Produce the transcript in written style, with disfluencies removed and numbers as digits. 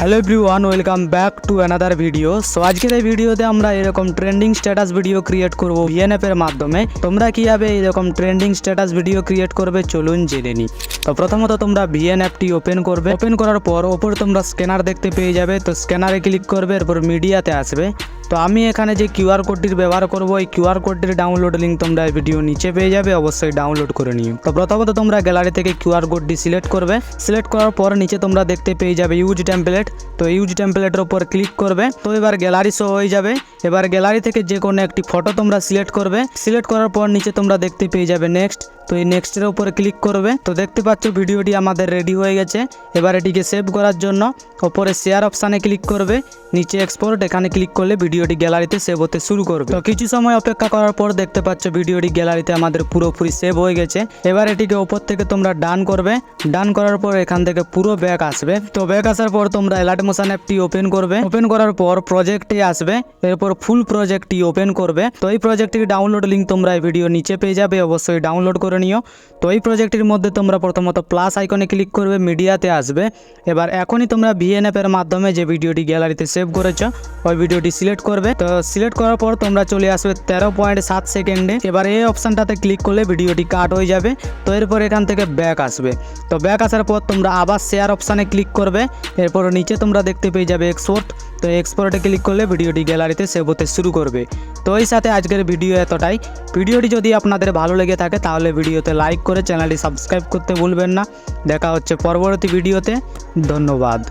Hello everyone, welcome back to another video. So আজকের এই ভিডিওতে আমরা এরকম ট্রেন্ডিং স্ট্যাটাস ভিডিও ক্রিয়েট করব ভিএনএফ এর মাধ্যমে। তোমরা কিভাবে এরকম ট্রেন্ডিং স্ট্যাটাস ভিডিও ক্রিয়েট করবে চলুন জেনে নিই। তো প্রথমত তোমরা ভিএনএফটি ওপেন করবে। ওপেন করার পর ওপরে তোমরা স্ক্যানার দেখতে পেয়ে যাবে। তো স্ক্যানারে ক্লিক করবে, এরপর মিডিয়াতে আসবে। তো আমি এখানে যে কিউআর কোডটির ব্যবহার করব, এই কিউআর কোডটির ডাউনলোড লিঙ্ক তোমরা এই ভিডিও নিচে পেয়ে যাবে, অবশ্যই ডাউনলোড করে নিও। তো প্রথমত তোমরা গ্যালারি থেকে কিউআর কোডটি সিলেক্ট করবে। সিলেক্ট করার পর নিচে তোমরা দেখতে পেয়ে যাবে ইউজ টেমপ্লেট। তো ইউজ টেমপ্লেটের উপর ক্লিক করবে। তো এবার গ্যালারি শো হয়ে যাবে। এবার গ্যালারি থেকে যে কোনো একটি ফটো তোমরা সিলেক্ট করবে। সিলেক্ট করার পর নিচে তোমরা দেখতে পেয়ে যাবে নেক্সট। তো এই নেক্সটের উপরে ক্লিক করবে। তো দেখতে পাচ্ছ ভিডিওটি আমাদের রেডি হয়ে গেছে। এবার এটিকে সেভ করার জন্য ওপরে শেয়ার অপশানে ক্লিক করবে, নিচে এক্সপোর্ট এখানে ক্লিক করলে ভিডিওটি গ্যালারিতে সেভ হতে শুরু করবে। তো কিছু সময় অপেক্ষা করার পর দেখতে পাচ্ছ ভিডিওটি গ্যালারিতে আমাদের পুরোপুরি সেভ হয়ে গেছে। এবার এটিকে ওপর থেকে তোমরা ডান করবে। ডান করার পর এখান থেকে পুরো ব্যাক আসবে। তো ব্যাক আসার পর তোমরা অ্যালার্ট মোশন অ্যাপটি ওপেন করবে। ওপেন করার পর প্রজেক্টে আসবে, এরপর ফুল প্রজেক্টটি ওপেন করবে। তো এই প্রজেক্টটির ডাউনলোড লিঙ্ক তোমরা এই ভিডিও নিচে পেয়ে যাবে, অবশ্যই ডাউনলোড করে নিও। তো এই প্রজেক্টটির মধ্যে তোমরা প্রথমত প্লাস আইকনে ক্লিক করবে, মিডিয়াতে আসবে। এবার এখনই তোমরা ভিএনএফ এর মাধ্যমে যে ভিডিওটি গ্যালারিতে সেভ করেছো ওই ভিডিওটি সিলেক্ট করবে। তো সিলেক্ট করার পর তোমরা চলে আসবে 13.7 সেকেন্ডে। এবার এই অপশানটাতে ক্লিক করলে ভিডিওটি কাট হয়ে যাবে। তো এরপর এখান থেকে ব্যাক আসবে। তো ব্যাক আসার পর তোমরা আবার শেয়ার অপশানে ক্লিক করবে। এরপর নিচে তোমরা দেখতে পেয়ে যাবে এক্সপোর্ট। তো এক্সপোর্টে ক্লিক করলে ভিডিওটি গ্যালারিতে সেভ হতে শুরু করবে। তো এই সাথে আজকের ভিডিও এতটাই। ভিডিওটি যদি আপনাদের ভালো লেগে থাকে তাহলে ভিডিওতে লাইক করে চ্যানেলটি সাবস্ক্রাইব করতে ভুলবেন না। দেখা হচ্ছে পরবর্তী ভিডিওতে। ধন্যবাদ।